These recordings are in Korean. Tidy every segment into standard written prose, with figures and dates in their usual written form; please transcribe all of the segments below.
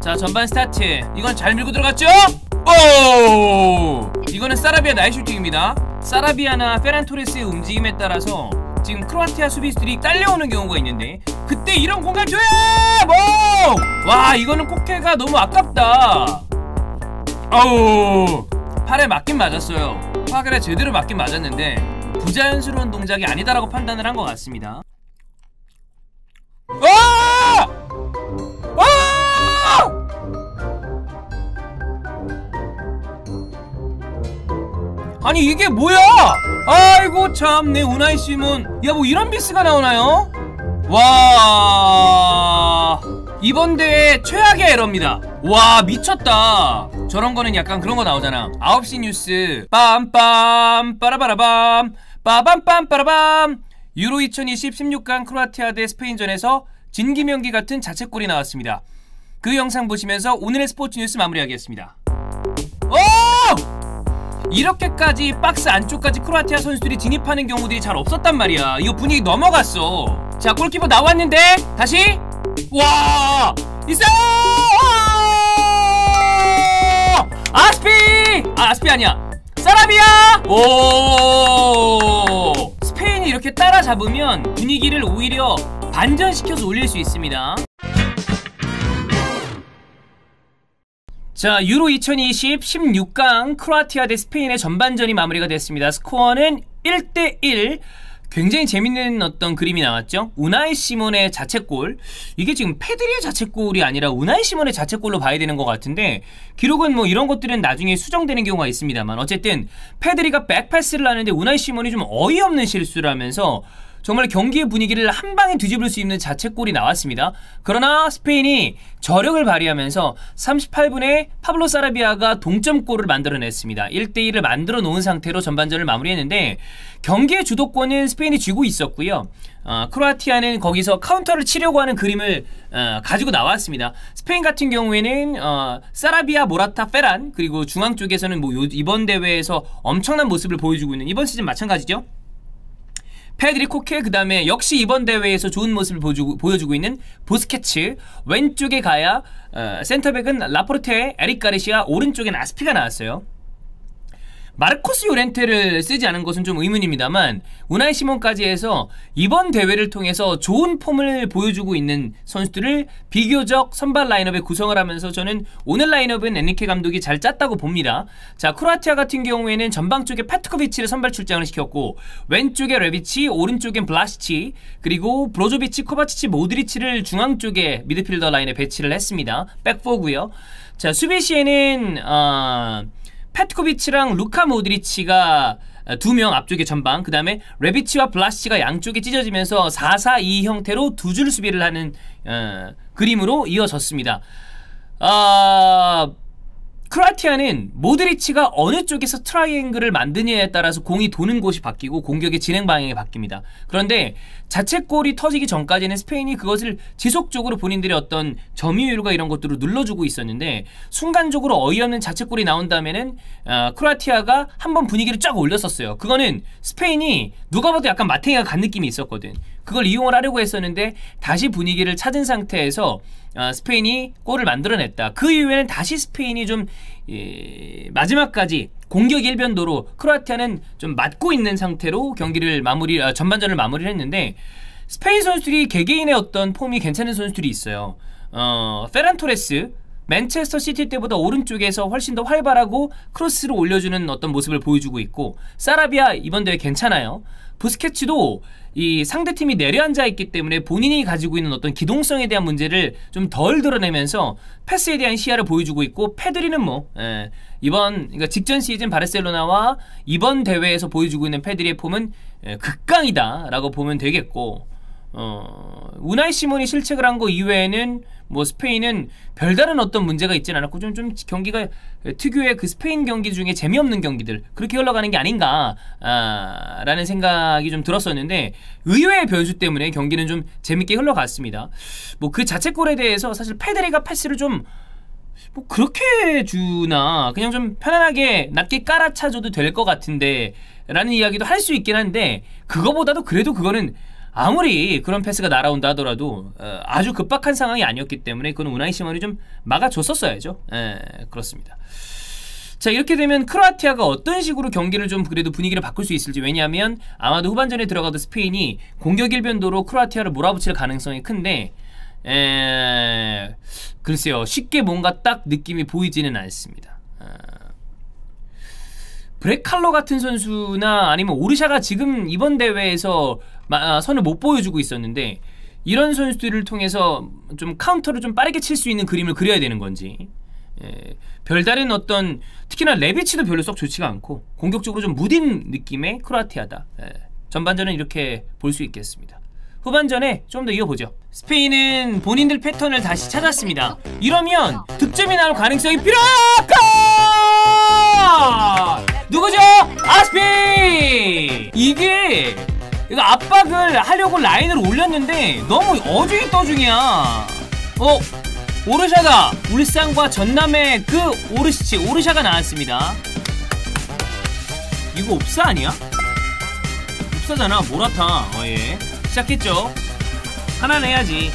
자, 전반 스타트. 이건 잘 밀고 들어갔죠? 오! 이거는 사라비아 나이 슈팅입니다. 사라비아나 페란 토레스의 움직임에 따라서 지금 크로아티아 수비수들이 딸려오는 경우가 있는데, 그때 이런 공간 줘야! 뭐! 와, 이거는 코케가 너무 아깝다. 아우, 팔에 맞긴 맞았어요. 파그레 제대로 맞긴 맞았는데 부자연스러운 동작이 아니다라고 판단을 한 것 같습니다. 아! 아! 아니 이게 뭐야? 아이고 참, 내 우나이 시몬. 야, 뭐 이런 미스가 나오나요? 와, 이번 대회 최악의 에러입니다. 와, 미쳤다. 저런 거는 약간 그런 거 나오잖아. 9시 뉴스 빰빰 빠라바라밤 빠밤빰 빠라밤. 유로 2020 16강 크로아티아 대 스페인전에서 진기명기 같은 자책골이 나왔습니다. 그 영상 보시면서 오늘의 스포츠 뉴스 마무리하겠습니다. 오! 이렇게까지 박스 안쪽까지 크로아티아 선수들이 진입하는 경우들이 잘 없었단 말이야. 이거 분위기 넘어갔어. 자, 골키퍼 나왔는데 다시. 와, 있어! 아스피! 아스피 아니야. 사라비아! 오! 스페인이 이렇게 따라잡으면 분위기를 오히려 반전시켜서 올릴 수 있습니다. 자, 유로 2020 16강 크로아티아 대 스페인의 전반전이 마무리가 됐습니다. 스코어는 1대1. 굉장히 재밌는 어떤 그림이 나왔죠. 우나이 시몬의 자책골. 이게 지금 페드리의 자책골이 아니라 우나이 시몬의 자책골로 봐야 되는 것 같은데, 기록은 뭐 이런 것들은 나중에 수정되는 경우가 있습니다만, 어쨌든 페드리가 백패스를 하는데 우나이 시몬이 좀 어이없는 실수를 하면서 정말 경기의 분위기를 한 방에 뒤집을 수 있는 자책골이 나왔습니다. 그러나 스페인이 저력을 발휘하면서 38분에 파블로 사라비아가 동점골을 만들어냈습니다. 1대1을 만들어 놓은 상태로 전반전을 마무리했는데, 경기의 주도권은 스페인이 쥐고 있었고요. 크로아티아는 거기서 카운터를 치려고 하는 그림을 가지고 나왔습니다. 스페인 같은 경우에는 사라비아, 모라타, 페란, 그리고 중앙 쪽에서는 뭐 이번 대회에서 엄청난 모습을 보여주고 있는, 이번 시즌 마찬가지죠. 페드리, 코케, 그 다음에 역시 이번 대회에서 좋은 모습을 보여주고 있는 부스케츠, 왼쪽에 가야 센터백은 라포르테, 에릭 가르시아, 오른쪽엔 아스피가 나왔어요. 마르코스 요렌테를 쓰지 않은 것은 좀 의문입니다만, 우나이 시몬까지 해서 이번 대회를 통해서 좋은 폼을 보여주고 있는 선수들을 비교적 선발 라인업에 구성을 하면서 저는 오늘 라인업은 엔리케 감독이 잘 짰다고 봅니다. 자, 크로아티아 같은 경우에는 전방 쪽에 페트코비치를 선발 출장을 시켰고, 왼쪽에 레비치, 오른쪽엔 블라시치, 그리고 브로조비치, 코바치치, 모드리치를 중앙 쪽에 미드필더 라인에 배치를 했습니다. 백포고요. 자, 수비 시에는 페트코비치랑 루카 모드리치가 2명 앞쪽에 전방, 그 다음에 레비치와 블라시치가 양쪽에 찢어지면서 4-4-2 형태로 두 줄 수비를 하는 그림으로 이어졌습니다. 크로아티아는 모드리치가 어느 쪽에서 트라이앵글을 만드냐에 따라서 공이 도는 곳이 바뀌고 공격의 진행 방향이 바뀝니다. 그런데 자책골이 터지기 전까지는 스페인이 그것을 지속적으로 본인들의 어떤 점유율과 이런 것들을 눌러주고 있었는데, 순간적으로 어이없는 자책골이 나온 다음에는 크로아티아가 한번 분위기를 쫙 올렸었어요. 그거는 스페인이 누가 봐도 약간 마탱이가 간 느낌이 있었거든. 그걸 이용을 하려고 했었는데 다시 분위기를 찾은 상태에서 스페인이 골을 만들어냈다. 그 이후에는 다시 스페인이 좀 마지막까지 공격 일변도로 크로아티아는 좀 맞고 있는 상태로 경기를 전반전을 마무리를 했는데, 스페인 선수들이 개개인의 어떤 폼이 괜찮은 선수들이 있어요. 페란 토레스, 맨체스터 시티 때보다 오른쪽에서 훨씬 더 활발하고 크로스를 올려주는 어떤 모습을 보여주고 있고, 사라비아 이번 대회 괜찮아요. 부스케츠도 이 상대팀이 내려앉아 있기 때문에 본인이 가지고 있는 어떤 기동성에 대한 문제를 좀 덜 드러내면서 패스에 대한 시야를 보여주고 있고, 페드리는 그러니까 직전 시즌 바르셀로나와 이번 대회에서 보여주고 있는 페드리의 폼은 극강이다 라고 보면 되겠고, 우나이 시몬이 실책을 한 거 이외에는 뭐 스페인은 별다른 어떤 문제가 있진 않았고, 좀 경기가 특유의 그 스페인 경기 중에 재미없는 경기들, 그렇게 흘러가는 게 아닌가 라는 생각이 좀 들었었는데, 의외의 변수 때문에 경기는 좀 재밌게 흘러갔습니다. 뭐 그 자책골에 대해서 사실 페드리가 패스를 좀 뭐 그렇게 주나, 그냥 좀 편안하게 낮게 깔아차줘도 될 것 같은데 라는 이야기도 할 수 있긴 한데, 그거보다도 그래도 그거는 아무리 그런 패스가 날아온다 하더라도 아주 급박한 상황이 아니었기 때문에 그건 우나이 시몬이 좀 막아줬었어야죠. 그렇습니다. 자, 이렇게 되면 크로아티아가 어떤 식으로 경기를 좀 그래도 분위기를 바꿀 수 있을지. 왜냐하면 아마도 후반전에 들어가도 스페인이 공격 일변도로 크로아티아를 몰아붙일 가능성이 큰데 글쎄요, 쉽게 뭔가 딱 느낌이 보이지는 않습니다. 브레칼로 같은 선수나 아니면 오르샤가 지금 이번 대회에서 선을 못 보여주고 있었는데 이런 선수들을 통해서 좀 카운터를 좀 빠르게 칠 수 있는 그림을 그려야 되는 건지, 별다른 어떤, 특히나 레비치도 별로 썩 좋지가 않고 공격적으로 좀 무딘 느낌의 크로아티아다. 전반전은 이렇게 볼 수 있겠습니다. 후반전에 좀 더 이어보죠. 스페인은 본인들 패턴을 다시 찾았습니다. 이러면 득점이 나올 가능성이 누구죠? 아스피! 이게 이거 압박을 하려고 라인을 올렸는데 너무 어중이 떠중이야. 오르샤가 울산과 전남의 그 오르샤가 나왔습니다. 이거 옵사 아니야? 옵사잖아. 모라타. 예. 시작했죠. 하나 내야지.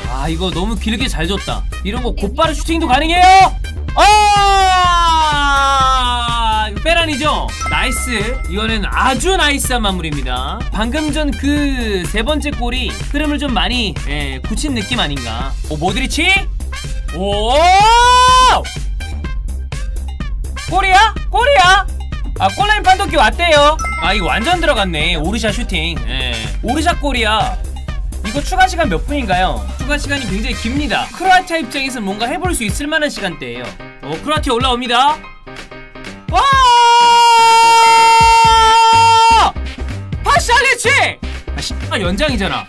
아, 이거 너무 길게 잘 줬다. 이런 거 곧바로 슈팅도 가능해요. 이거 페란이죠. 나이스. 이거는 아주 나이스한 마무리입니다. 방금 전 그 세 번째 골이 흐름을 좀 많이 굳힌 느낌 아닌가. 모드리치. 골이야? 골라인 판독기 왔대요. 이거 완전 들어갔네. 오르샤 슈팅. 오르샤 골이야. 이거 추가 시간 몇 분인가요? 추가 시간이 굉장히 깁니다. 크로아티아 입장에서는 뭔가 해볼 수 있을 만한 시간대예요. 크로아티아 올라옵니다. 와! 파샬리치! 연장이잖아.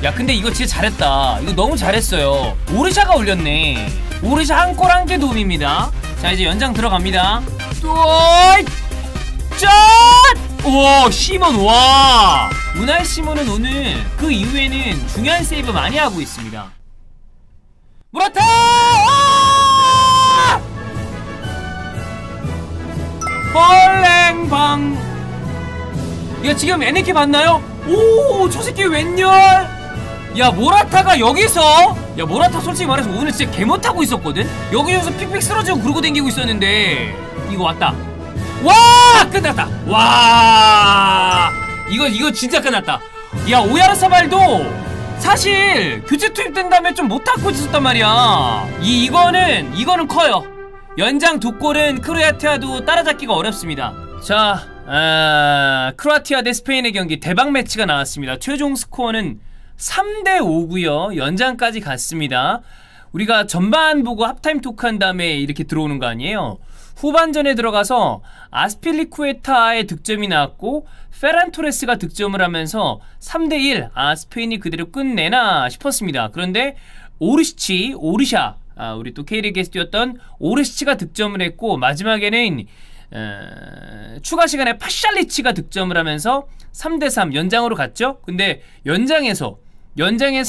야, 근데 이거 진짜 잘했다. 이거 너무 잘했어요. 오르샤가 올렸네. 오르샤 한 골 한 개 도움입니다. 자, 이제 연장 들어갑니다. 짠! 우와, 시몬. 와, 우나이 시몬은 오늘 그 이후에는 중요한 세이브 많이 하고 있습니다. 무라타! 헐랭방. 이거 지금 에네키 봤나요? 오, 저 새끼 웬열? 야, 모라타가 여기서, 야, 모라타 솔직히 말해서 오늘 진짜 개 못하고 있었거든? 여기서 픽픽 쓰러지고 그러고 댕기고 있었는데 이거 왔다. 와, 끝났다. 와, 이거 진짜 끝났다. 야, 오야르사발도 사실 교체 투입된 다음에 좀 못하고 있었단 말이야. 이거는 커요. 연장 두 골은 크로아티아도 따라잡기가 어렵습니다. 자, 크로아티아 대 스페인의 경기 대박 매치가 나왔습니다. 최종 스코어는 3대5고요 연장까지 갔습니다. 우리가 전반 보고 합타임 토크한 다음에 이렇게 들어오는 거 아니에요. 후반전에 들어가서 아스필리쿠에타의 득점이 나왔고 페란토레스가 득점을 하면서 3대1. 스페인이 그대로 끝내나 싶었습니다. 그런데 오르샤, 우리 또 K리그에서 뛰었던 오르시치가 득점을 했고, 마지막에는 추가 시간에 파샬리치가 득점을 하면서 3대3 연장으로 갔죠. 근데 연장에서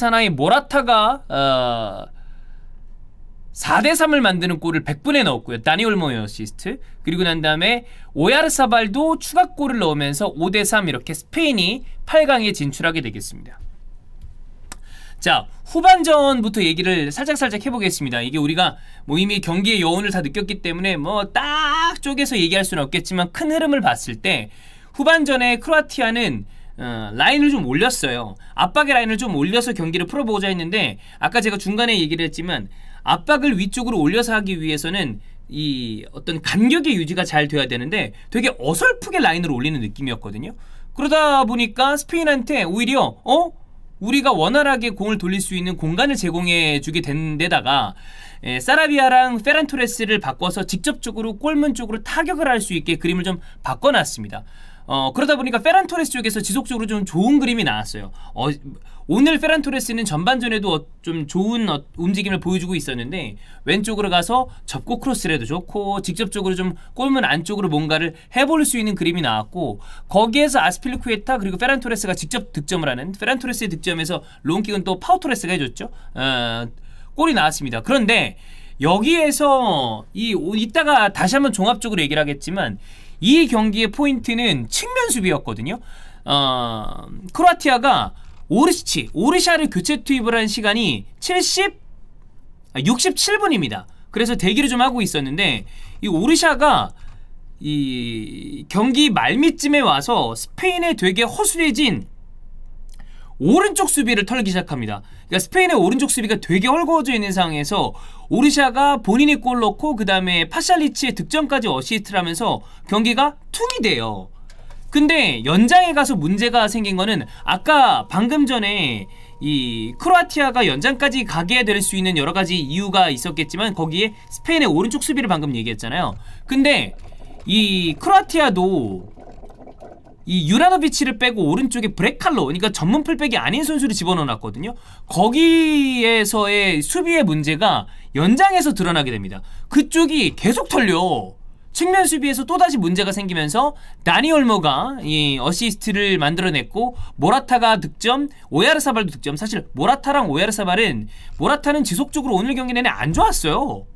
하나의 모라타가 4대3을 만드는 골을 100분에 넣었고요. 다니 올모의 어시스트. 그리고 난 다음에 오야르사발도 추가골을 넣으면서 5대3 이렇게 스페인이 8강에 진출하게 되겠습니다. 자, 후반전부터 얘기를 살짝 해보겠습니다. 이게 우리가 뭐 이미 경기의 여운을 다 느꼈기 때문에 뭐 딱 쪼개서 얘기할 수는 없겠지만 큰 흐름을 봤을 때 후반전에 크로아티아는 라인을 좀 올렸어요. 압박의 라인을 좀 올려서 경기를 풀어보고자 했는데, 아까 제가 중간에 얘기를 했지만 압박을 위쪽으로 올려서 하기 위해서는 이 어떤 간격의 유지가 잘 돼야 되는데 되게 어설프게 라인을 올리는 느낌이었거든요. 그러다 보니까 스페인한테 오히려 우리가 원활하게 공을 돌릴 수 있는 공간을 제공해 주게 된 데다가 사라비아랑 페란토레스를 바꿔서 직접적으로 골문 쪽으로 타격을 할 수 있게 그림을 좀 바꿔놨습니다. 그러다 보니까 페란토레스 쪽에서 지속적으로 좀 좋은 그림이 나왔어요. 오늘 페란토레스는 전반전에도 좀 좋은 움직임을 보여주고 있었는데, 왼쪽으로 가서 접고 크로스를 해도 좋고 직접적으로 좀 골문 안쪽으로 뭔가를 해볼 수 있는 그림이 나왔고, 거기에서 아스필리쿠에타 그리고 페란토레스가 직접 득점을 하는, 페란토레스의 득점에서 롱킥은 또 파우토레스가 해줬죠. 골이 나왔습니다. 그런데 여기에서 이따가 다시 한번 종합적으로 얘기를 하겠지만 이 경기의 포인트는 측면 수비였거든요. 크로아티아가 오르샤를 교체 투입을 한 시간이 67분입니다. 그래서 대기를 좀 하고 있었는데 이 오르샤가 이 경기 말미쯤에 와서 스페인에 되게 허술해진 오른쪽 수비를 털기 시작합니다. 그러니까 스페인의 오른쪽 수비가 되게 헐거워져 있는 상황에서 오르샤가 본인이 골 넣고 그 다음에 파샬리치의 득점까지 어시스트를 하면서 경기가 퉁이 돼요. 근데 연장에 가서 문제가 생긴 거는 아까 방금 전에 이 크로아티아가 연장까지 가게 될 수 있는 여러가지 이유가 있었겠지만 거기에 스페인의 오른쪽 수비를 방금 얘기했잖아요. 근데 이 크로아티아도 이 유라노비치를 빼고 오른쪽에 브레칼로, 그러니까 전문 풀백이 아닌 선수를 집어넣어놨거든요. 거기에서의 수비의 문제가 연장에서 드러나게 됩니다. 그쪽이 계속 털려. 측면 수비에서 또다시 문제가 생기면서 다니 올모가 이 어시스트를 만들어냈고 모라타가 득점, 오야르사발도 득점. 사실 모라타랑 오야르사발은 모라타는 지속적으로 오늘 경기 내내 안 좋았어요.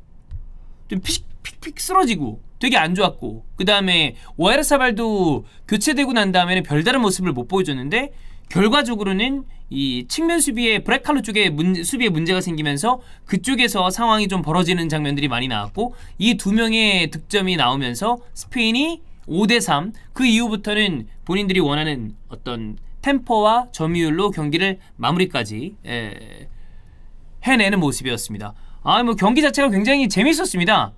좀 픽픽 쓰러지고 되게 안 좋았고, 그 다음에 오야르사발도 교체되고 난 다음에는 별다른 모습을 못 보여줬는데 결과적으로는 이 측면 수비에 브레칼로 쪽에 수비에 문제가 생기면서 그쪽에서 상황이 좀 벌어지는 장면들이 많이 나왔고, 이 두 명의 득점이 나오면서 스페인이 5대3, 그 이후부터는 본인들이 원하는 어떤 템포와 점유율로 경기를 마무리까지 해내는 모습이었습니다. 뭐 경기 자체가 굉장히 재밌었습니다.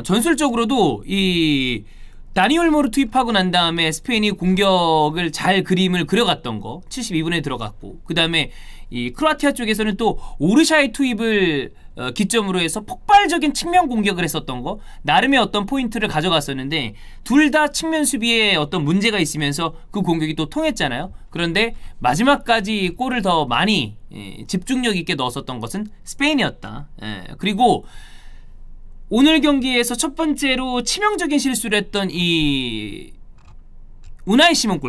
전술적으로도 이 다니 올모를 투입하고 난 다음에 스페인이 공격을 잘 그림을 그려갔던 거 72분에 들어갔고, 그 다음에 이 크로아티아 쪽에서는 또 오르샤의 투입을 기점으로 해서 폭발적인 측면 공격을 했었던 거, 나름의 어떤 포인트를 가져갔었는데 둘 다 측면 수비에 어떤 문제가 있으면서 그 공격이 또 통했잖아요. 그런데 마지막까지 골을 더 많이 집중력 있게 넣었었던 것은 스페인이었다. 그리고 오늘 경기에서 첫 번째로 치명적인 실수를 했던 이 우나이 시몬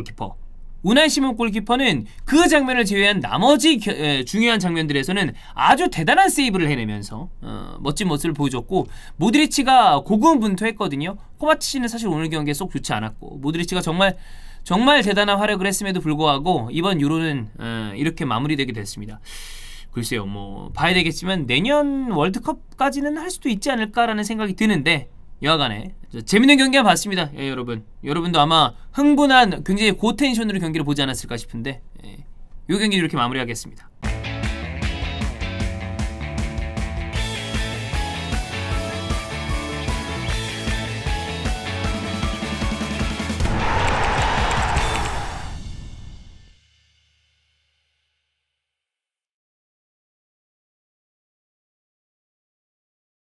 골키퍼는 그 장면을 제외한 나머지 중요한 장면들에서는 아주 대단한 세이브를 해내면서 멋진 모습을 보여줬고, 모드리치가 고군분투했거든요. 코바치치는 사실 오늘 경기에 쏙 좋지 않았고, 모드리치가 정말 대단한 활약을 했음에도 불구하고 이번 유로는 이렇게 마무리되게 됐습니다. 글쎄요, 뭐 봐야 되겠지만 내년 월드컵까지는 할 수도 있지 않을까라는 생각이 드는데, 여하간에 재밌는 경기만 봤습니다. 여러분도 아마 흥분한 굉장히 고텐션으로 경기를 보지 않았을까 싶은데, 이 경기 이렇게 마무리하겠습니다.